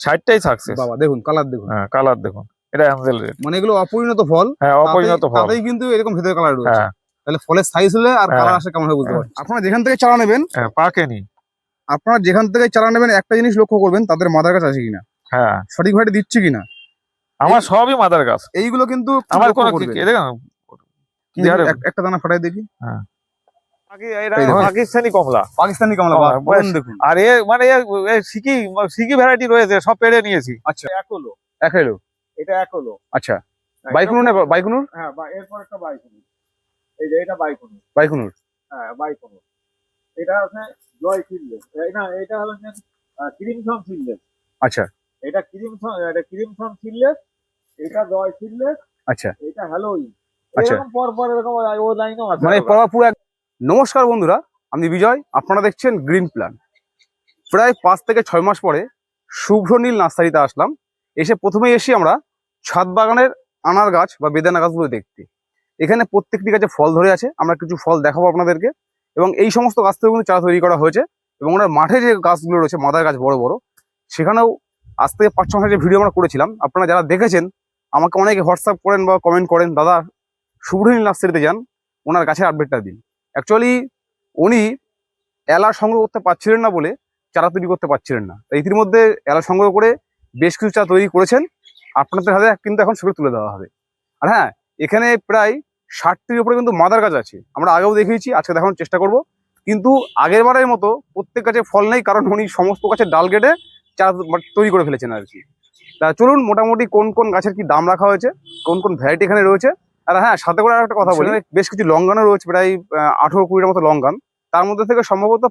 60টাই success. বাবা দেখুন colour দেখুন। হ্যাঁ কালার দেখুন, এটা অ্যাঞ্জেল রেড। মানে এগুলো অপরিণত ফল। হ্যাঁ অপরিণত ফল। তাতেই কিন্তু এরকম ভেতরে কালার রয়েছে। হ্যাঁ তাহলে ফলের সাইজ হলে আর কালার আসে কেমন হবে বুঝতে পারছেন। আপনারা যেখান থেকে চারা নেবেন, পাকেনি, আপনারা যেখান থেকে চারা নেবেন একটা জিনিস লক্ষ্য করবেন, তাদের মাদার গাছ আছে কিনা, হ্যাঁ সঠিক ভাবে দিচ্ছে কিনা। আমার সবই মাদার গাছ, এইগুলো কিন্তু আমার কোনো কি হারে একটা দানা ফাটাই দেখি। হ্যাঁ পাকিস্তানি কমলা, পাকিস্তানি কমলা দেখুন। আর এ মানে সিকি ভ্যারাইটি রয়েছে, সব পেড়ে নিয়েছি। আচ্ছা এক হলো এটা এক হলো। আচ্ছা বাইকুনুর না বাইকুনুর? হ্যাঁ এরপর একটা বাইকুনুর, এই যে এটা বাইকুনুর। হ্যাঁ বাইকুনুর। এটা আছে জয় সিডলেস, না এটা হলো ক্রিমসন সিডলেস। আচ্ছা এটা ক্রিমসন সিডলেস, এটা জয় সিডলেস। আচ্ছা এটা হ্যালোইন। আচ্ছা এরকম পর এরকম ও লাইনও আছে মানে পুরো। নমস্কার বন্ধুরা, আমি বিজয়, আপনারা দেখছেন গ্রিন প্ল্যান। প্রায় 5 থেকে 6 মাস পরে শুভ্রনীল নার্সারিতে আসলাম। এসে প্রথমেই এসি আমরা ছাদ বাগানের আনার গাছ বা বেদানা গাছগুলো দেখতে। এখানে প্রত্যেকটি গাছে ফল ধরে আছে, আমরা কিছু ফল দেখাবো আপনাদেরকে। এবং এই সমস্ত গাছ থেকে কিন্তু চারা তৈরি করা হয়েছে। এবং ওনার মাঠে যে গাছগুলো রয়েছে মাদার গাছ বড় বড়, সেখানেও আজ থেকে 5-6 মাসের যে ভিডিও আমরা করেছিলাম, আপনারা যারা দেখেছেন আমাকে অনেকে হোয়াটসঅ্যাপ করেন বা কমেন্ট করেন, দাদা শুভ্রনীল নার্সারিতে যান, ওনার গাছের আপডেটটা দিন। অ্যাকচুয়ালি উনি এলা সংগ্রহ করতে পারছিলেন না বলে চারা তৈরি করতে পারছিলেন না। ইতির মধ্যে এলা সংগ্রহ করে বেশ কিছু চারা তৈরি করেছেন, আপনাদের হাতে কিন্তু এখন ছবি তুলে দেওয়া হবে। আর হ্যাঁ, এখানে প্রায় 60টির উপরে কিন্তু মাদার গাছ আছে, আমরা আগেও দেখিয়েছি, আজকে দেখানোর চেষ্টা করব। কিন্তু আগের বারের মতো প্রত্যেক গাছে ফল নেই, কারণ উনি সমস্ত গাছের ডাল কেটে চারা তৈরি করে ফেলেছেন আর কি। তা চলুন মোটামুটি কোন কোন গাছের কি দাম রাখা হয়েছে, কোন কোন ভ্যারাইটি এখানে রয়েছে। আর হ্যাঁ, সাথে করে একটা কথা বলি, বেশ কিছু লঙ্গানও রয়েছে, প্রায় 18-20টার মতো লঙ্গান। তার মধ্যে থেকে সম্ভবত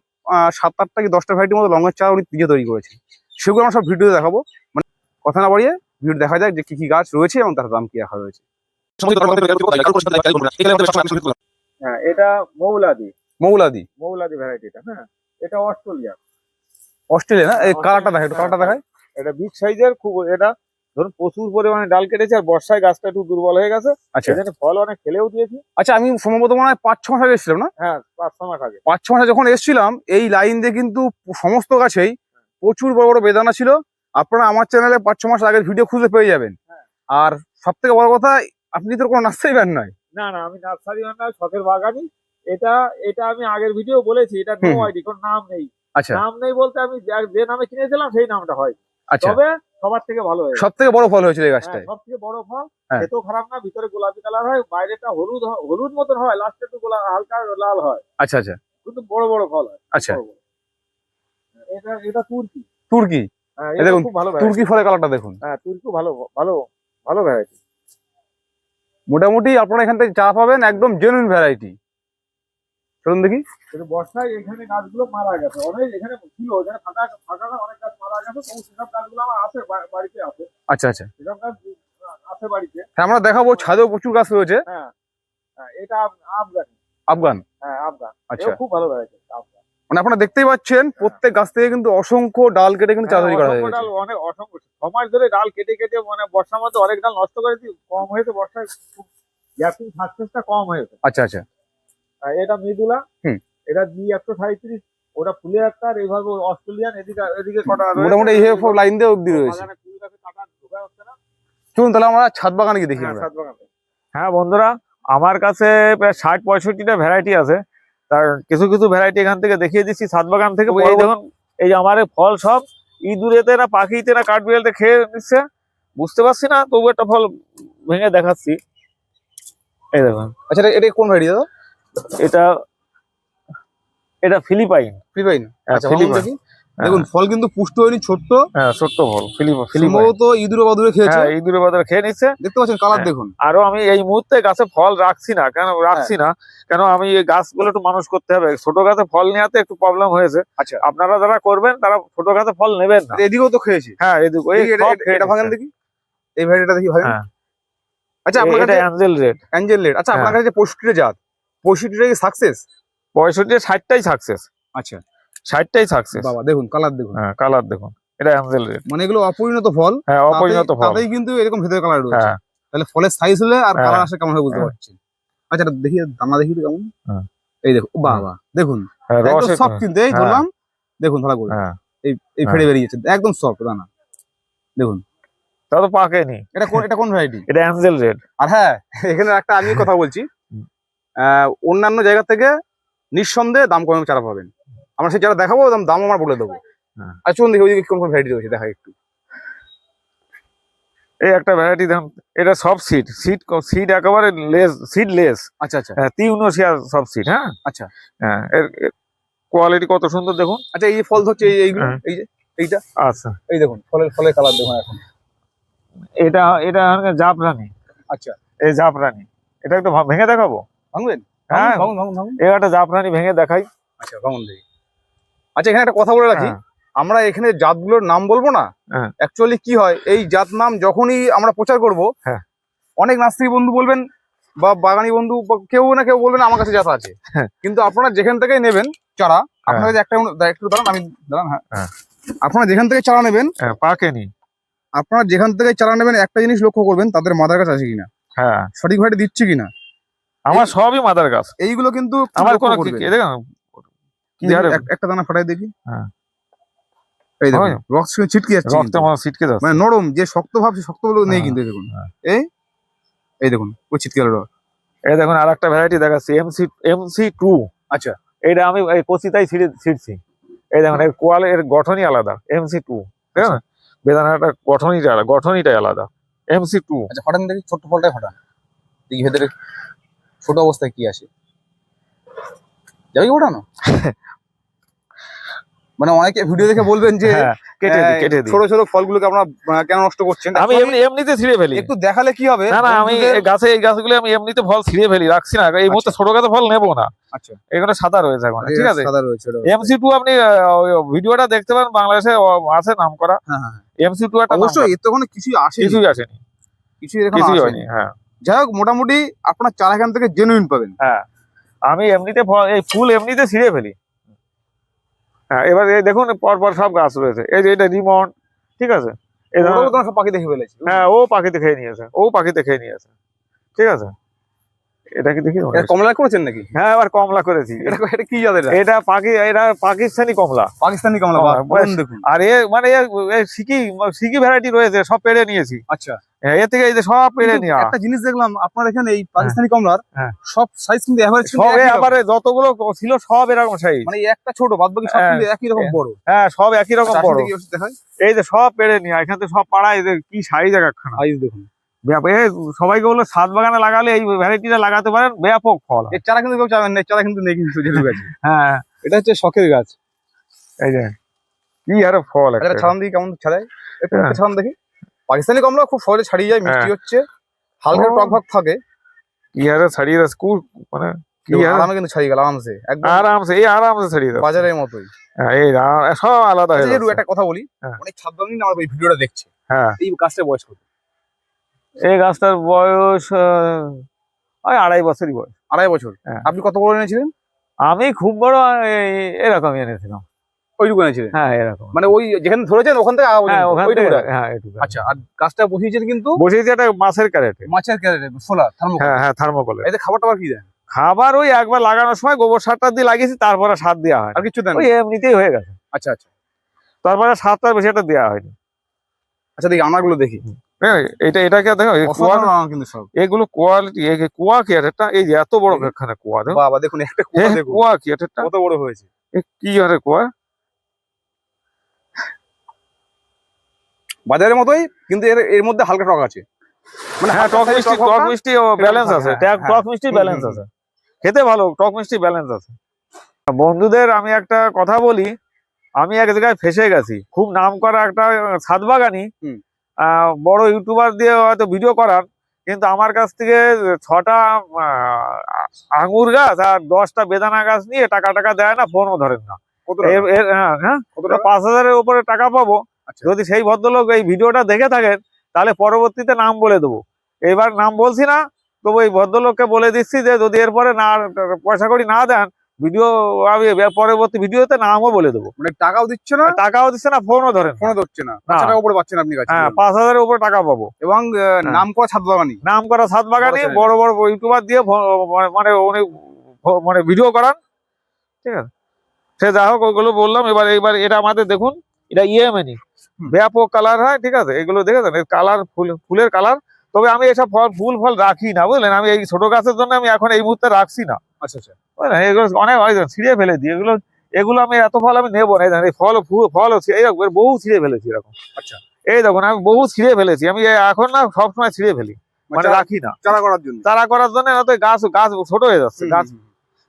7-8টা কি 10টা ভ্যারাইটির মতো লঙ্গার চারা উনি নিজে তৈরি করেছেন। সেগুলো আমরা সব ভিডিও দেখাবো। মানে কথা না বাড়িয়ে ভিডিও দেখা যাক যে কি কি গাছ রয়েছে এবং তার দাম কি রাখা রয়েছে। হ্যাঁ এটা মৌলাদি ভ্যারাইটিটা। হ্যাঁ এটা অস্ট্রেলিয়া না? এই কালারটা দেখায়, একটু কালারটা দেখায়। এটা বিগ সাইজের, খুব এটা ধরুন প্রচুর পরিমাণে ডাল কেটেছে, আর বর্ষায় গাছটা একটু দুর্বল হয়ে গেছে। আচ্ছা এখানে ফল অনেক ফেলেও দিয়েছি। আচ্ছা, আমি সম্ভবত মনে হয় 5-6 মাস আগে এসেছিলাম না? হ্যাঁ 5-6 মাস আগে। 5-6 মাসে যখন এসেছিলাম, এই লাইন দিয়ে কিন্তু সমস্ত গাছেই প্রচুর বড় বড় বেদানা ছিল। আপনারা আমার চ্যানেলে 5-6 মাস আগের ভিডিও খুঁজে পেয়ে যাবেন। আর সব থেকে বড় কথা, আপনি তো কোনো নার্সারি ব্যান্ড নয়। না আমি নার্সারি ব্যান্ড নয়, শখের বাগানি। এটা আমি আগের ভিডিও বলেছি, এটা নো আইডি, কোনো নাম নেই। আচ্ছা নাম নেই বলতে আমি যে নামে কিনেছিলাম সেই নামটা হয়। আচ্ছা, তবে সবার থেকে ভালো হয়েছে, সব থেকে বড় ফল হয়েছিল এই গাছটায়। সব থেকে বড় ফল। হ্যাঁ। এত খারাপ না, ভিতরে গোলাপি কালার হয়, বাইরেটা হলুদ মতন হয়, লাস্টে একটু হালকা লাল হয়। আচ্ছা আচ্ছা, কিন্তু বড় বড় ফল হয়। আচ্ছা এটা তুর্কি। হ্যাঁ দেখুন খুব ভালো তুর্কি ফলের কালারটা দেখুন। হ্যাঁ তুর্কি ভালো ভালো ভালো ভ্যারাইটি। মোটামুটি আপনারা এখান থেকে চা পাবেন একদম জেনুইন ভ্যারাইটি। চলুন দেখি। কিন্তু বর্ষায় এখানে গাছগুলো মারা গেছে অনেক, এখানে ছিল, এখানে ফাঁকা অনেক গাছ মারা গেছে। তবু সেসব গাছগুলো আমার আছে, বাড়িতে আছে। আচ্ছা আচ্ছা, সেসব গাছ আছে বাড়িতে। হ্যাঁ আমরা দেখাবো, ছাদেও প্রচুর গাছ রয়েছে। হ্যাঁ এটা আফগান। হ্যাঁ আফগান, আচ্ছা খুব ভালো ভ্যারাইটি আফগান। মানে আপনারা দেখতেই পাচ্ছেন প্রত্যেক গাছ থেকে কিন্তু অসংখ্য ডাল কেটে কিন্তু চা তৈরি করা হয়েছে। অনেক অসংখ্য 6 মাস ধরে ডাল কেটে মানে বর্ষার মধ্যে অনেক ডাল নষ্ট করেছি, কম হয়েছে বর্ষায়, গ্যাপিং সাকসেসটা কম হয়েছে। আচ্ছা আচ্ছা, এটা মৃদুলা, এটা G137, ওটা ফুলে একটা, এইভাবে অস্ট্রেলিয়ান, এদিকে কটা মোটামুটি এই লাইন দিয়ে অবধি রয়েছে। চলুন তাহলে আমরা ছাদ বাগানে গিয়ে দেখি। হ্যাঁ বন্ধুরা, আমার কাছে প্রায় 60-65টা ভ্যারাইটি আছে। তার কিছু কিছু ভ্যারাইটি এখান থেকে দেখিয়ে দিচ্ছি ছাদ বাগান থেকে। এই দেখুন, এই যে আমার ফল সব ইঁদুরেতে না পাখিতে না কাঠবিড়ালিতে খেয়ে নিচ্ছে, বুঝতে পারছি না, তবু একটা ফল ভেঙে দেখাচ্ছি। এই দেখুন। আচ্ছা এটা কোন ভ্যারাইটি দাদা? এটা ফিলিপাইন। আচ্ছা দেখি। দেখুন ফল কিন্তু পুষ্ট হয়নি, ছোট্ট। হ্যাঁ ছোট্ট ফল, সম্ভবত ইঁদুরে বাদুরে খেয়েছে। হ্যাঁ ইঁদুরে বাদুরে খেয়ে নিচ্ছে। দেখতে পাচ্ছেন কালার দেখুন। আরো আমি এই মুহূর্তে গাছে ফল রাখছি না, কেন আমি এই গাছগুলো একটু মানুষ করতে হবে। ছোট গাছে ফল নেওয়াতে একটু প্রবলেম হয়েছে। আচ্ছা আপনারা যারা করবেন তারা ছোট গাছে ফল নেবেন না। এদিকেও তো খেয়েছি। হ্যাঁ এদিকে এটা ভাঙেন দেখি, এই ভ্যারাইটিটা দেখি ভাঙেন। আচ্ছা আপনার কাছে অ্যাঞ্জেল রেড। আচ্ছা আপনার কাছে 65টা জাত, 65টা কি সাকসেস? 65-60টাই সাকসেস। আচ্ছা 60টাই সাকসেস। বাবা দেখুন কালার দেখুন। হ্যাঁ কালার দেখুন, এটা অ্যাঞ্জেল রেড। মানে এগুলো অপরিণত ফল। হ্যাঁ অপরিণত ফল, তাতেই কিন্তু এরকম ভেতরে কালার রয়েছে। তাহলে ফলের সাইজ হলে আর কালার আসে কেমন হবে বুঝতে পারছেন। আচ্ছা দেখি দানা দেখি তো কেমন। এই দেখো বাবা দেখুন, একদম সফট কিন্তু। এই ধরলাম দেখুন ভালো করে, এই ফেড়ে বেরিয়েছে একদম সফট দানা। দেখুন তা তো পাকেনি। এটা কোন ভ্যারাইটি? এটা অ্যাঞ্জেল রেড। আর হ্যাঁ, এখানে একটা আমি কথা বলছি, অন্যান্য জায়গা থেকে নিঃসন্দেহে দাম কমে চারা পাবেন। আমরা সেই চারা দেখাবো, দাম আমরা বলে দেবো। হ্যাঁ। আর চলুন দেখি ওইদিকে কোন কোন ভ্যারাইটি রয়েছে, দেখা একটু। এই একটা ভ্যারাইটি দেখুন, এটা সব সিড একেবারে সিডলেস। আচ্ছা আচ্ছা হ্যাঁ, 3 সব সিড। হ্যাঁ আচ্ছা হ্যাঁ, এর কোয়ালিটি কত সুন্দর দেখুন। আচ্ছা, এই যে ফল ধরছে এইগুলো, হ্যাঁ। এই যে এইটা, আচ্ছা, এই দেখুন ফলের কালার দেখুন এখন। এটা এটা জাফরানি। আচ্ছা, এই জাফরানি, এটা একটু ভেঙে দেখাবো। ভাঙবেন? হ্যাঁ, ভাঙুন ভাঙুন ভাঙুন। এই একটা জাফরানি ভেঙে দেখাই। আচ্ছা, ভাঙুন দেখি। আচ্ছা, এখানে একটা কথা বলে রাখি, হ্যাঁ। আমরা এখানে জাতগুলোর নাম বলবো না। হ্যাঁ। অ্যাকচুয়ালি কি হয়, এই জাত নাম যখনই আমরা প্রচার করব, হ্যাঁ। অনেক নার্সারি বন্ধু বলবেন বা বাগানি বন্ধু বা কেউ না কেউ বলবেন আমার কাছে জাত আছে। হ্যাঁ। কিন্তু আপনারা যেখান থেকেই নেবেন চারা, আপনার কাছে একটা একটু দাঁড়ান, আমি দাঁড়ান। হ্যাঁ, হ্যাঁ। আপনারা যেখান থেকে চারা নেবেন, হ্যাঁ, পাকেনি। আপনারা যেখান থেকে চারা নেবেন একটা জিনিস লক্ষ্য করবেন, তাদের মাদার গাছ আছে কিনা, হ্যাঁ, সঠিক ভাবে দিচ্ছে কিনা। আমার সবই মাদার গাছ। এইগুলো কিন্তু আমার লক্ষ্য কোনো করবেন। দেখুন কি দেখি, হারে একটা দানা ফাটাই দেখি। হ্যাঁ। এই দেখুন হয়। রক্ত ছিটকে যাচ্ছে রক্ত কিন্তু। আমার ছিটকে যাচ্ছে। মানে নরম যে শক্ত ভাব, সে শক্ত গুলো নেই হ্যাঁ, কিন্তু। দেখুন হ্যাঁ। এই দেখুন ওই ছিটকে গেল। এই দেখুন আর একটা ভ্যারাইটি দেখাচ্ছি, MC2। আচ্ছা, এটা আমি এই কচিতাই ছিটছি। এই দেখুন এর গঠনই আলাদা, MC2। ঠিক আছে, বেদানাটা গঠনইটাই আলাদা, MC2। আচ্ছা, ফাটান দেখি, ছোট্ট ফলটাই ফাটান দেখি ভেতরে ছোট অবস্থায় কি আসে। যাবে কি ওঠানো? মানে অনেকে ভিডিও দেখে বলবেন যে হ্যাঁ, কেটে দিই। ছোট ছোট ফলগুলোকে আপনারা কেন নষ্ট করছেন। আমি এমনিতে ছিঁড়ে ফেলি। একটু দেখালে কি হবে। না আমি এই গাছগুলো আমি এমনিতে ফল ছিঁড়ে ফেলি, রাখছি না। এই মুহূর্তে ছোট গাছে ফল নেবো না। আচ্ছা, এখানে সাদা রয়েছে এখন। ঠিক আছে, সাদা রয়েছে। MC2 আপনি ভিডিওটা দেখতে পারেন, বাংলাদেশে আছে নাম করা। হ্যাঁ হ্যাঁ, MC2 একটা অবশ্যই এর তো কোনো কিছুই আসেনি। কিছুই আসেনি। কিছুই হয়নি। হ্যাঁ, যাই হোক, মোটামুটি আপনার চারা এখান থেকে জেনুইন পাবেন। হ্যাঁ, আমি এমনিতে এই ফুল এমনিতে ছিঁড়ে ফেলি। হ্যাঁ, এবার এই দেখুন পরপর সব গাছ রয়েছে। এই যে এটা রিমন্ড। ঠিক আছে, এই ওটাও তো সব পাখি দেখে ফেলেছে। হ্যাঁ, ও পাখিতে খেয়ে নিয়েছে। ঠিক আছে, এটা কি দেখি? কমলা করেছেন নাকি? হ্যাঁ, এবার কমলা করেছি। এটা কি জাতের? এটা পাকিস্তানি কমলা। পাকিস্তানি কমলা, দেখুন। আর মানে সিকি ভ্যারাইটি রয়েছে, সব পেড়ে নিয়েছি। আচ্ছা, এর থেকে এই যে সব পেড়ে নিয়ে একটা জিনিস দেখলাম আপনার এখানে, এই পাকিস্তানি কমলার হ্যাঁ। সব সাইজ কিন্তু এভারেজ, সব আবার যতগুলো ছিল সব এরকম সাইজ। মানে একটা ছোট, বাদ বাকি সব কিন্তু একই রকম বড়। হ্যাঁ, সব একই রকম বড়। দেখায় এই যে সব পেড়ে নিয়ে এখান থেকে সব পাড়া, এই যে কি সাইজ একখানা। সাইজ দেখুন। সবাইকে বললো ছাদ বাগানে লাগালে এই ভ্যারাইটিটা লাগাতে পারেন, ব্যাপক ফল। এর চারা কিন্তু কেউ চাবেন না, চারা কিন্তু নেই কিন্তু। হ্যাঁ, এটা হচ্ছে শখের গাছ। এই যে কি আরে ফল। একটা ছাড়ান দিকে কেমন ছাড়ায়, একটু ছাড়ান দেখি। পাকিস্তানি কমলা খুব সহজে ছাড়িয়ে যায়, মিষ্টি হচ্ছে, হালকা টক ভাগ থাকে। কি আরে ছাড়িয়ে যাচ্ছে, মানে কি আরামে কিন্তু ছাড়িয়ে গেল, আরামসে, একদম আরামসে ছাড়িয়ে যাচ্ছে, বাজারের মতোই। এই সব আলাদা হয়ে যাচ্ছে। একটা কথা বলি, অনেক ছাদ বাগানি আমার এই ভিডিওটা দেখছে। হ্যাঁ, এই গাছটা বয়স কত? এই গাছটার বয়স ওই 2.5 বছরই বয়স। 2.5 বছর। আপনি কত বড় এনেছিলেন? আমি খুব বড় এরকমই এনেছিলাম। ওইটুকু এনেছিলেন? হ্যাঁ, এরকম। মানে ওই যেখানে ধরেছেন ওখান থেকে? হ্যাঁ, আচ্ছা, আর গাছটা বসিয়েছেন কিন্তু? বসিয়েছি একটা মাছের ক্যারেটে। Solar thermocol. হ্যাঁ, থার্মোকলে। এতে খাবার টাবার কি দেন? খাবার ওই একবার লাগানোর সময় গোবর সারটা দিয়ে লাগিয়েছি, তারপরে সার দেওয়া হয়। আর কিছু দেন? ওই এমনিতেই হয়ে গেছে। আচ্ছা আচ্ছা, তারপরে সারটার বেশি একটা দেওয়া হয়নি। আচ্ছা, দেখি আমারগুলো দেখি। এটাকে দেখো, কিন্তু সব এগুলো কোয়ালিটি। কুয়া কি এটা? এই যে এত বড় একখানা কুয়া, দেখো বাবা, দেখুন একটা কুয়া, দেখুন কুয়া কি এটা, কত বড় হয়েছে। কি আরে কুয়া বাজারের মতোই, কিন্তু এর মধ্যে হালকা টক আছে। মানে হ্যাঁ, টক মিষ্টি ব্যালেন্স আছে। টক মিষ্টি ব্যালেন্স আছে, খেতে ভালো, টক মিষ্টি ব্যালেন্স আছে। বন্ধুদের আমি একটা কথা বলি, আমি এক জায়গায় ফেসে গেছি। খুব নাম করা একটা ছাদ বাগানি, বড় ইউটিউবার দিয়ে হয়তো ভিডিও করার, কিন্তু আমার কাছ থেকে 6টা আঙুর গাছ আর 10টা বেদানা গাছ নিয়ে টাকা দেয় না, ফোনও ধরেন না। হ্যাঁ, 5,000-এর উপরে টাকা পাবো। যদি সেই ভদ্রলোক এই ভিডিওটা দেখে থাকেন, তাহলে পরবর্তীতে নাম বলে দেবো। এবার নাম বলছি না, তবু এই ভদ্রলোককে বলে দিচ্ছি যে যদি এরপরে না পয়সা কড়ি না দেন, ভিডিও আমি পরবর্তী ভিডিওতে নামও বলে দেবো। মানে টাকাও দিচ্ছে না, ফোনও ধরেন, ফোনও ধরছে না। টাকার উপরে পাচ্ছেন আপনি গাছ। হ্যাঁ, 5,000-এর উপরে টাকা পাবো। এবং নাম করা ছাদ বাগানি, বড় বড় ইউটিউবার দিয়ে মানে উনি মানে ভিডিও করান। ঠিক আছে, সে যা হোক, ওগুলো বললাম। এবার এটা আমাদের দেখুন, এটা ইয়েমেনি ব্যাপক কালার হয়, ঠিক আছে। এগুলো দেখেছেন কালার, ফুলের কালার। তবে আমি এসব ফুল রাখি না, বুঝলেন। আমি এই ছোট গাছের জন্য আমি এখন এই মুহূর্তে রাখছি না, আচ্ছা আচ্ছা। বুঝলেন। এগুলো অনেক ছিঁড়ে ফেলে দিই, এগুলো এগুলো আমি এত ফল আমি নেবো না। এই দেখেন, এই ফল হচ্ছে এইরকম, বহু ছিঁড়ে ফেলেছি এরকম। আচ্ছা। এই দেখুন আমি বহু ছিঁড়ে ফেলেছি, আমি এখন না সবসময় ছিঁড়ে ফেলি, মানে রাখি না চারা করার জন্য। চারা করার জন্য। না তো গাছ গাছ ছোট হয়ে যাচ্ছে গাছ,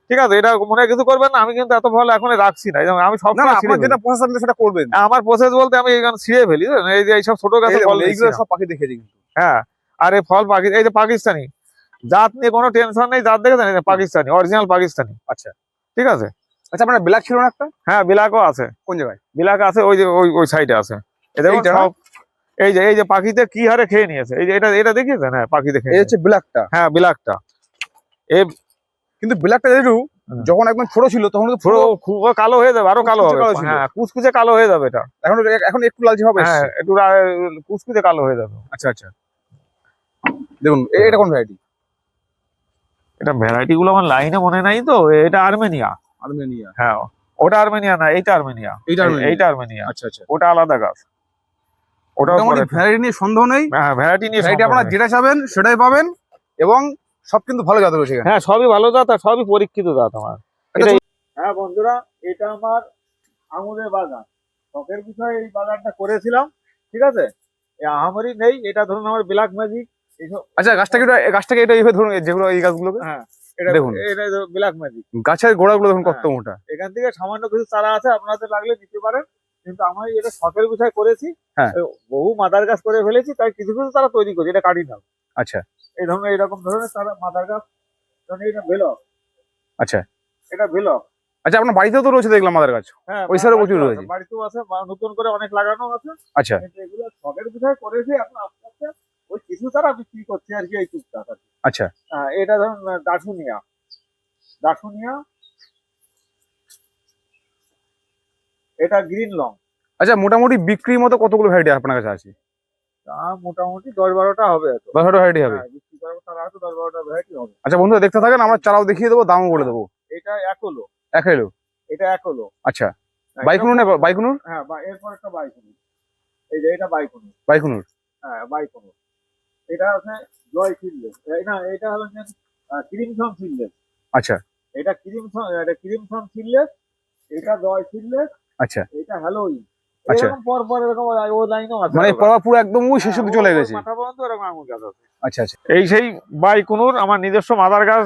ঠিক আছে। এটা মনে কিছু করবেন না, আমি কিন্তু এত ফল এখন রাখছি না। আমি না সবসময় ছিঁড়ে যেটা ফেলি। প্রসেস সেটা করবেন। আমার প্রসেস বলতে আমি এখানে ছিঁড়ে ফেলি, বুঝলেন? এই যে এইসব ছোট গাছে ফল এইগুলো সব পাখি দেখেছি কিন্তু। হ্যাঁ, আর এই ফল এই যে পাকিস্তানি জাত নিয়ে কোনো টেনশন নেই। জাত দেখেছেন, এই যে পাকিস্তানি, অরিজিনাল পাকিস্তানি। আচ্ছা ঠিক আছে। আচ্ছা, আপনার ব্ল্যাক ছিল না একটা? হ্যাঁ, বিলাকও আছে। কোন জায়গায়? বিলাক আছে ওই যে ওই সাইডে আছে। এই দেখুন এইটা না? সব এই যে পাখিতে কি হারে খেয়ে নিয়েছে। এই যে এটা দেখিয়েছেন? হ্যাঁ, পাখি দেখে। এই হচ্ছে ব্ল্যাকটা। হ্যাঁ, বিলাকটা। কিন্তু ব্ল্যাকটা যেটু যখন একদম ছোট ছিল তখন তো পুরো খুব কালো হয়ে যাবে, আরো কালো হবে। কালো ছিল। হ্যাঁ, কুচকুচে কালো হয়ে যাবে এটা। এখন এখন একটু লালচে হবে। হ্যাঁ, একটু কুচকুচে কালো হয়ে যাবে। আচ্ছা আচ্ছা। দেখুন এটা কোন ভ্যারাইটি? এটা ভ্যারাইটি গুলো আমার লাইনে মনে নাই তো। এটা আর্মেনিয়া। আর্মেনিয়া। হ্যাঁ, ওটা আর্মেনিয়া না, এইটা আর্মেনিয়া। এইটা আর্মেনিয়া। আচ্ছা আচ্ছা। ওটা আলাদা গাছ। ওটা ভ্যারাইটি নিয়ে সন্দেহ নেই। হ্যাঁ, ভ্যারাইটি নিয়ে আপনারা যেটা চাবেন সেটাই পাবেন, এবং সব কিন্তু ভালো জাত রয়েছে। হ্যাঁ, সবই ভালো জাত আর সবই পরীক্ষিত জাত আমার। হ্যাঁ বন্ধুরা, এটা আমার আঙুরের বাগান। শখের বিষয়ে এই বাগানটা করেছিলাম, ঠিক আছে। আহামরি নেই, এটা ধরুন আমার ব্ল্যাক ম্যাজিক এইসব। আচ্ছা, গাছটাকে এটা এইভাবে ধরুন, যেগুলো এই গাছগুলোকে। হ্যাঁ, এটা দেখুন এটা ব্ল্যাক ম্যাজিক। গাছের গোড়াগুলো দেখুন কত মোটা। এখান থেকে সামান্য কিছু চারা আছে, আপনাদের লাগলে নিতে পারেন। কিন্তু আমি এটা শখের বিষয় করেছি। হ্যাঁ, বহু মাদার গাছ করে ফেলেছি, তাই কিছু কিছু চারা তৈরি করি। এটা কাটি না। আচ্ছা, এই ধরনের এরকম ধরনের চারা মাদার গাছ, এটা ভেলক। আচ্ছা, এটা ভেলক। আচ্ছা, আপনার বাড়িতেও তো রয়েছে দেখলাম মাদার গাছ। হ্যাঁ, ওই সাইডে প্রচুর রয়েছে। বাড়িতেও আছে, নতুন করে অনেক লাগানো আছে। আচ্ছা, কিন্তু এগুলো শখের বিষয় করেছি। এখন আস্তে আস্তে ওই কিছু চারা বিক্রি করছি আর কি, এই টুকটাক আর কি। আচ্ছা, এটা ধরুন দাসুনিয়া। এটা গ্রিন লং। আচ্ছা, মোটামুটি বিক্রির মতো কতগুলো ভ্যারাইটি আপনার কাছে আছে? তা মোটামুটি 10-12টা হবে। 10-12টা ভ্যারাইটি হবে। বিক্রি করার চারা হয়তো 10-12টা ভ্যারাইটি হবে। আচ্ছা বন্ধুরা, দেখতে থাকেন, আমরা চারাও দেখিয়ে দেবো, দামও বলে দেবো। এটা একলো। একাইলো? এটা একলো। আচ্ছা, বাইকুনুর না বাইকুনুর? হ্যাঁ, এরপর একটা বাইকুনুর। এই যে এটা বাইকুনুর। বাইকুনুর। হ্যাঁ, বাইকুনুর। এটা আছে জয় সিডলেস। না, এটা হলো ক্রিমসন সিডলেস। আচ্ছা, এটা ক্রিমসন সিডলেস। এটা জয় সিডলেস। আচ্ছা, এটা হ্যালোইন। আচ্ছা, এরকম পর এরকম ও লাইনও আছে। মানে পুরো একদম ওই শেষ অবধি চলে গেছে। মাথা পর্যন্ত এরকম আঙুর গাছ আছে। আচ্ছা আচ্ছা। এই সেই বাইকুনুর, আমার নিজস্ব মাদার গাছ।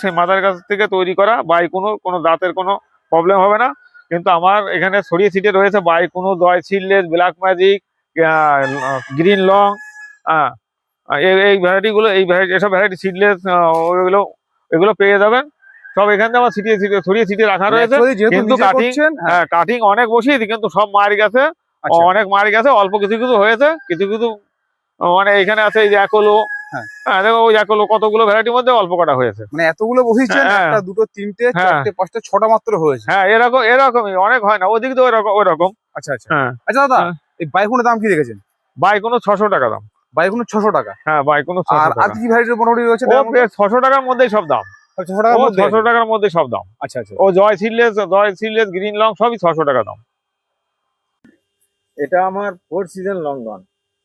সেই মাদার গাছ থেকে তৈরি করা বাইকুনুর। কোনো দাঁতের কোনো প্রবলেম হবে না। কিন্তু আমার এখানে ছড়িয়ে ছিটিয়ে রয়েছে বাইকুনুর, জয় seedless, black magic, green long. এই ভ্যারাইটিগুলো, এসব ভ্যারাইটি সিডলেস, এগুলো পেয়ে যাবেন সব এখান থেকে। আমার ছড়িয়ে ছিটিয়ে রাখা রয়েছে। কিন্তু কাটিং অনেক বসিয়েছি, কিন্তু সব মারি গেছে। অনেক মারি গেছে, অল্প কিছু কিছু হয়েছে। কিছু কিছু মানে এখানে আছে এই যে একলো। হ্যাঁ, দেখো ওই একলো কতগুলো ভ্যারাইটির মধ্যে অল্প কটা হয়েছে। মানে এতগুলো বসিয়েছেন, একটা দুটো তিনটে চারটে পাঁচটা ছটা মাত্র হয়েছে। হ্যাঁ, এরকমই অনেক হয় না, ওদিকে তো ওইরকম। আচ্ছা আচ্ছা। আচ্ছা দাদা, এই বাইকুনের দাম কি রেখেছেন? বাইকুনুর 600 টাকা দাম। বাইকুনুর 600 টাকা? হ্যাঁ, বাইকুনুর 600 টাকা। আর কি ভ্যারাইটির মোটামুটি রয়েছে? 600 টাকার মধ্যেই সব দাম। 600 টাকার মধ্যে সব দাম। আচ্ছা আচ্ছা। ও জয় সিডলেস, গ্রিন লং সবই 600 টাকা দাম। এটা আমার 4 সিজন লঙ্ঘন।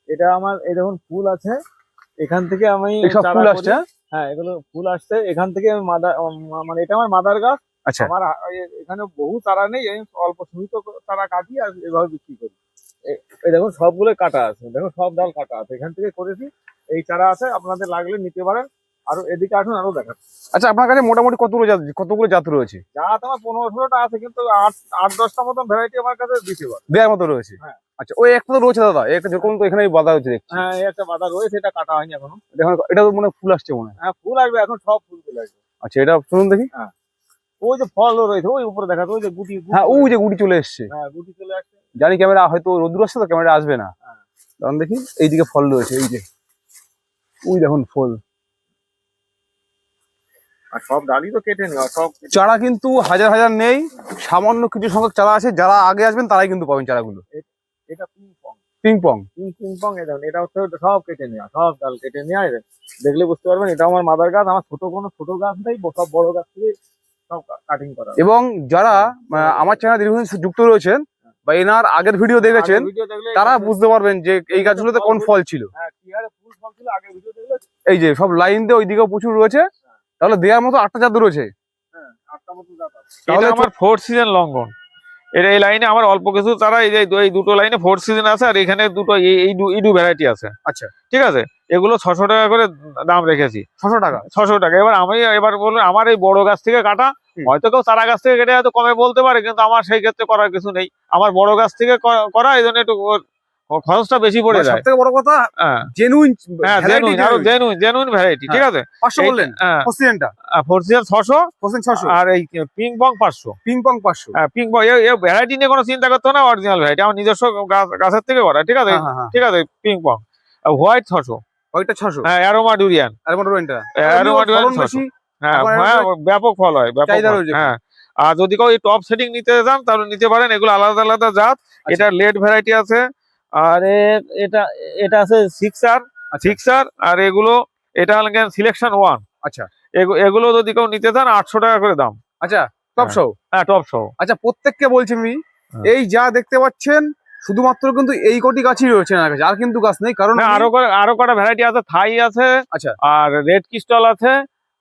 এটা আমার এই দেখুন ফুল আছে, এখান থেকে আমি ফুল আসছে। হ্যাঁ, এগুলো ফুল আসছে এখান থেকে। আমি মানে এটা আমার মাদার গাছ। আচ্ছা, আমার এখানে বহু চারা নেই, আমি অল্প সীমিত চারা কাটি আর এভাবে বিক্রি করি। এই দেখুন সবগুলো কাটা আছে, দেখুন সব ডাল কাটা আছে, এখান থেকে করেছি। এই চারা আছে, আপনাদের লাগলে নিতে পারেন। আরো এদিকে আসুন, আরো দেখাচ্ছি। আচ্ছা, আপনার কাছে মোটামুটি কতগুলো জাত রয়েছে? জাত আমার 15-16টা আছে, কিন্তু 8-10টা মতন ভ্যারাইটি আমার কাছে দিতে পারে। দেওয়ার মতো রয়েছে। হ্যাঁ। আচ্ছা, ওই একটা তো রয়েছে দাদা, একটা যেরকম তো এখানে বাঁধা হচ্ছে দেখছি। হ্যাঁ, এই একটা বাঁধা রয়েছে, এটা কাটা হয়নি এখনো। দেখুন এটা তো মনে হয় ফুল আসছে মনে হয়। হ্যাঁ, ফুল আসবে এখন, সব ফুল চলে আসবে। আচ্ছা, এটা শুনুন দেখি। হ্যাঁ, ওই যে ফলও রয়েছে, ওই উপরে দেখা ওই যে গুটি। হ্যাঁ, ওই যে গুটি চলে এসছে। হ্যাঁ, গুটি চলে আসছে। জানি ক্যামেরা হয়তো রোদ্দুর আসছে তো ক্যামেরা আসবে না। কারণ দেখি এইদিকে ফল রয়েছে, এই যে ওই দেখুন ফল। আর সব ডালি তো কেটে নেওয়া, সব চারা কিন্তু হাজার হাজার নেই, সামান্য কিছু সংখ্যক চারা আছে। যারা আগে আসবেন তারাই কিন্তু পাবেন চারাগুলো। এটা পিংপং। এই দেখুন, এটা হচ্ছে সব কেটে নেওয়া, সব ডাল কেটে নেওয়া। দেখলে বুঝতে পারবেন এটা আমার মাদার গাছ। আমার ছোট গাছ নেই, সব বড় গাছ থেকে সব কাটিং করা। এবং যারা আমার চ্যানেল দীর্ঘদিন যুক্ত রয়েছেন, বা এনার আগের ভিডিও দেখেছেন ভিডিও দেখলে তারা বুঝতে পারবেন যে এই গাছগুলোতে কোন ফল ছিল। হ্যাঁ কি হারে ফুল ফল ছিল আগে ভিডিও দেখলে। এই যে সব লাইন দিয়ে ওইদিকেও প্রচুর রয়েছে, তাহলে দেওয়ার মতো 8টা চাদর রয়েছে। হ্যাঁ 8টা মতো জাত আছে। তাহলে এটা আমার 4th সিজন লঙ্ঘন। এই লাইনে আমার অল্প কিছু চারা এই যে এই দুটো লাইনে 4th সিজন আছে, আর এখানে দুটো ইডু ভ্যারাইটি আছে। আচ্ছা ঠিক আছে, এগুলো 600 টাকা করে দাম রেখেছি। 600 টাকা 600 টাকা। এবার বলুন আমার এই বড় গাছ থেকে কাটা, হয়তো কেউ চারা গাছ থেকে কেটে হয়তো কমে বলতে পারে, কিন্তু আমার সেই ক্ষেত্রে করার কিছু নেই। আমার বড় গাছ থেকে করা, এই জন্য একটু খরচটা বেশি পড়ে যায়। সবথেকে বড় কথা হ্যাঁ জেনুইন জেনুইন ভ্যারাইটি। ঠিক আছে, 500 বললেন ফসিয়েনটা, 4th সিজন 600 600 আর এই পিং পং 500। Ping pong 500। হ্যাঁ পিং পং এই ভ্যারাইটি নিয়ে কোনো চিন্তা করতে না, অরিজিনাল ভ্যারাইটি আমার নিজস্ব গাছের থেকে করা। ঠিক আছে, ঠিক আছে। পিং পং হোয়াইট 600, ওইটা 600। হ্যাঁ অ্যারোমা ডুরিয়ান, অ্যারোমা ডুরিয়ানটা বেশি। হ্যাঁ ব্যাপক ফল হয়, ব্যাপক চাহিদা ফল। রয়েছে। হ্যাঁ আর যদি কেউ টপ সেটিং নিতে চান তাহলে নিতে পারেন, এগুলো আলাদা আলাদা জাত। এটা লেট ভ্যারাইটি আছে, আর এটা আছে 6R, আর এগুলো এটা হলো সিলেকশন 1। আচ্ছা এগুলো যদি কেউ নিতে চান 800 টাকা করে দাম। আচ্ছা টপ সহ। হ্যাঁ টপ সহ। আচ্ছা প্রত্যেককে বলছি আমি, এই যা দেখতে পাচ্ছেন শুধুমাত্র কিন্তু এই কটি গাছই রয়েছে না কাছে, আর কিন্তু গাছ নেই। কারণ আরো কটা ভ্যারাইটি আছে, থাই আছে, আচ্ছা আর রেড ক্রিস্টাল আছে,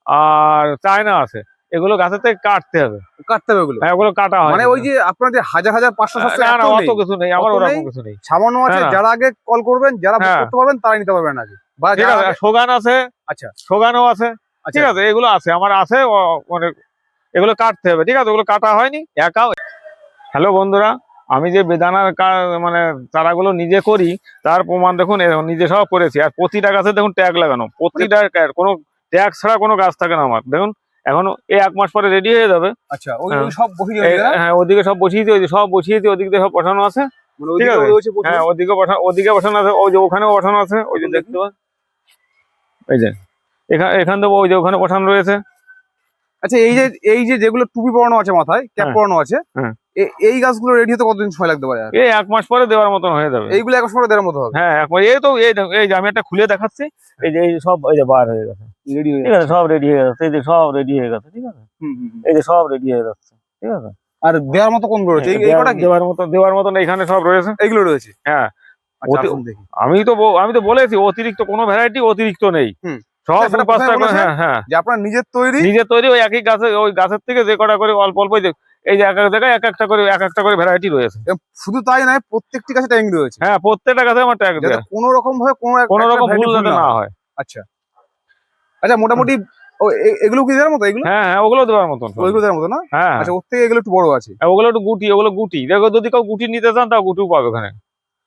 আর চায়না আছে। এগুলো গাছের থেকে কাটতে হবে, ওগুলো। হ্যাঁ ওগুলো কাটা হয়। মানে ওই যে আপনাদের হাজার 500 না অত কিছু নেই, আমার ওরকম কিছু নেই। সামান্য আছে, যারা আগে কল করবেন, যারা বুক করতে পারবেন তারাই নিতে পারবেন আগে। ঠিক আছে, সোগান আছে। আচ্ছা সোগানও আছে। ঠিক আছে, এগুলো আছে, আমার আছে মানে এগুলো কাটতে হবে। ঠিক আছে, ওগুলো কাটা হয়নি একাও। হ্যালো বন্ধুরা, আমি যে বেদানার মানে চারাগুলো নিজে করি তার প্রমাণ দেখুন, নিজে সব করেছি। আর প্রতিটা গাছে দেখুন ট্যাগ লাগানো, প্রতিটা কোনো ট্যাগ ছাড়া কোনো গাছ থাকে না আমার। দেখুন এখনো এই 1 মাস পরে রেডি হয়ে যাবে। আচ্ছা সব বসিয়ে, হ্যাঁ ওদিকে সব বসিয়েছি, সব বসিয়েছি, ওদিক দিয়ে সব বসানো আছে। ঠিক আছে, হ্যাঁ ওদিকে বসানো আছে, ওই যে ওখানেও বসানো আছে, ওই যে দেখতে পান, এই যে এখান থেকে ওই যে ওখানে বসানো রয়েছে। আচ্ছা এই যে যেগুলো টুপি পরানো আছে, মাথায় ক্যাপ পরানো আছে, এই গাছগুলো রেডি হতে কতদিন সময় লাগতে পারে? এই 1 মাস পরে দেওয়ার মতন হয়ে যাবে। এইগুলো 1 মাস পরে দেওয়ার মতো হবে? হ্যাঁ এই তো এই যে আমি একটা খুলে দেখাচ্ছি, এই যে এই সব এই যে বার হয়ে গেছে, রেডি হয়ে গেছে, সব রেডি হয়ে গেছে, এই যে সব রেডি হয়ে গেছে। ঠিক আছে, এই যে সব রেডি হয়ে যাচ্ছে। ঠিক আছে, আর দেওয়ার মতো কোন রয়েছে? দেওয়ার মতন এখানে সব রয়েছে, এইগুলো রয়েছে। হ্যাঁ আমি তো বলেছি অতিরিক্ত কোনো ভ্যারাইটি অতিরিক্ত নেই, সব 5টা করে। হ্যাঁ হ্যাঁ যে আপনার নিজের তৈরি ওই একই গাছে, ওই গাছের থেকে যে কটা করে অল্প অল্প, এই যে এক এক জায়গায় এক একটা করে ভ্যারাইটি রয়েছে। শুধু তাই নয়, প্রত্যেকটি গাছে ট্যাগ রয়েছে। হ্যাঁ প্রত্যেকটা গাছে আমার ট্যাগ দেওয়া, কোনো রকম ভাবে কোনো রকম ভুল যাতে না হয়। আচ্ছা আচ্ছা মোটামুটি এগুলো কি দেওয়ার মতো? এগুলো হ্যাঁ ওগুলো দেওয়ার মতন, ওইগুলো দেওয়ার মতো না? হ্যাঁ আচ্ছা ওর থেকে এগুলো একটু বড় আছে। ওগুলো একটু গুটি দেখো, যদি কেউ গুটি নিতে চান তাও গুটিও পাবে ওখানে।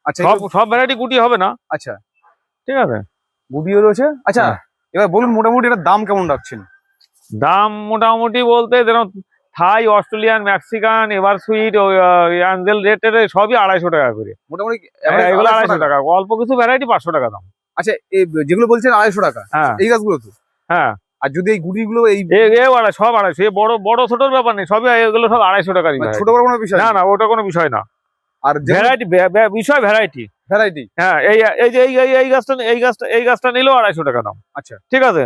আচ্ছা সব ভ্যারাইটি গুটি হবে না। আচ্ছা ঠিক আছে, গুটিও রয়েছে। আচ্ছা এবার বলুন মোটামুটি এটার দাম কেমন রাখছেন? দাম মোটামুটি বলতে যেরকম Thai, Australian, Mexican, ever sweet, angel রেটের সবই 250 টাকা করে মোটামুটি। এগুলো 250 টাকা, অল্প কিছু ভ্যারাইটি 500 টাকা দাম। আচ্ছা যেগুলো বলছেন 250 টাকা, এই গাছগুলো তো? হ্যাঁ। আর যদি এই গুটিগুলো সব 250, বড় ছোটর ব্যাপার নেই, সবই এগুলো সব 250 টাকারই। ছোট বড় কোনো বিষয় না ওটা কোনো বিষয় না। আর ভ্যারাইটি বিষয় ভ্যারাইটি। হ্যাঁ এই গাছটা নিলেও 250 টাকা দাম। আচ্ছা ঠিক আছে,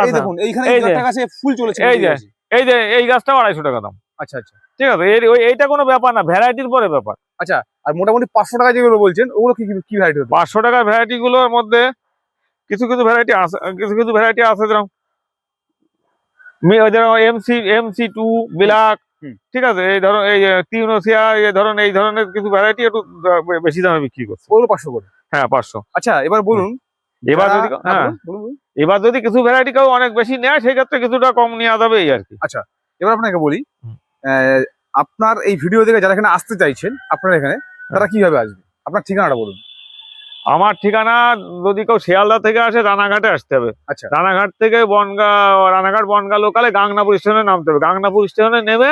এই দেখুন এইখানে একটা গাছে ফুল চলেছে, এই যে এই গাছটাও 250 টাকা দাম। আচ্ছা আচ্ছা ঠিক আছে, এইটা কোনো ব্যাপার না, ভ্যারাইটির পরে ব্যাপার। আচ্ছা আর মোটামুটি 500 টাকা যেগুলো বলছেন ওগুলো কি ভ্যারাইটি? 500 টাকার ভ্যারাইটি গুলোর মধ্যে কিছু ভ্যারাইটি আছে, যেরকম MC2 ব্ল্যাক। ঠিক আছে, এই ধরো এই টিউনোসিয়া, এই ধরনের কিছু ভ্যারাইটি একটু বেশি দামে বিক্রি করছে, ওগুলো 500 করে। হ্যাঁ 500। আচ্ছা এবার বলুন, এবার যদি কিছু ভ্যারাইটি কেউ অনেক বেশি নেয় সেক্ষেত্রে কিছুটা কম নেওয়া যাবে এই আর কি। আচ্ছা এবার আপনাকে বলি, আপনার এই ভিডিও দেখে যারা এখানে আসতে চাইছেন আপনার এখানে, তারা কিভাবে আসবে? আপনার ঠিকানাটা বলুন। আমার ঠিকানা, যদি কেউ শিয়ালদা থেকে আসে রানাঘাটে আসতে হবে। আচ্ছা রানাঘাট থেকে রানাঘাট বনগা লোকালে গাংনাপুর স্টেশনে নামতে হবে। গাংনাপুর স্টেশনে নেমে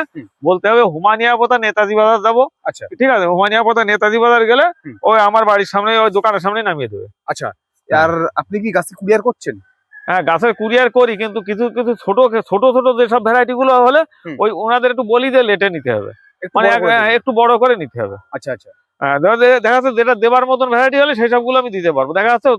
বলতে হবে হুমানিয়াপোতা নেতাজি বাজার যাবো। আচ্ছা ঠিক আছে, হুমানিয়াপোতা নেতাজি বাজার গেলে ওই আমার বাড়ির সামনে, ওই দোকানের সামনে নামিয়ে দেবে। আচ্ছা আর আপনি কি গাছ কুরিয়ার করছেন? হ্যাঁ গাছের কুরিয়ার করি, কিন্তু কিছু ছোট যেসব ভ্যারাইটি গুলো হলে ওই ওনাদের একটু বলি যে লেটে নিতে হবে, মানে একটু বড় করে নিতে হবে। আচ্ছা আচ্ছা দেখা যাচ্ছে যেটা দেবার মতন ভ্যারাইটি হলে সেই সবগুলো আমি দিতে পারবো। দেখা যাচ্ছে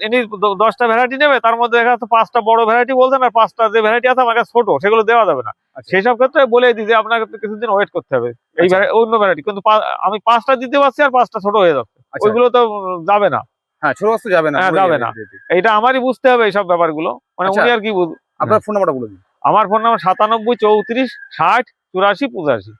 ইনি 10টা ভ্যারাইটি নেবে, তার মধ্যে দেখা যাচ্ছে 5টা বড় ভ্যারাইটি বলছেন আর 5টা যে ভ্যারাইটি আছে আমার কাছে ছোট, সেগুলো দেওয়া যাবে না। আচ্ছা। সেই সব ক্ষেত্রে বলে দিই যে আপনাকে তো কিছুদিন ওয়েট করতে হবে এই আচ্ছা। অন্য ভ্যারাইটি, কিন্তু আমি 5টা দিতে পারছি আর 5টা ছোট হয়ে যাচ্ছে, আচ্ছা। ওইগুলো তো যাবে না। হ্যাঁ, ছোট বস্তু যাবে না, হ্যাঁ, পড়ে যাবে যাবে। না। জি, জি। এইটা আমারই বুঝতে হবে এইসব ব্যাপারগুলো, মানে আচ্ছা। উনি আর কি আপনার ফোন নাম্বারটা বলে দিন। আমার ফোন নাম্বার 97 34 60 84 85।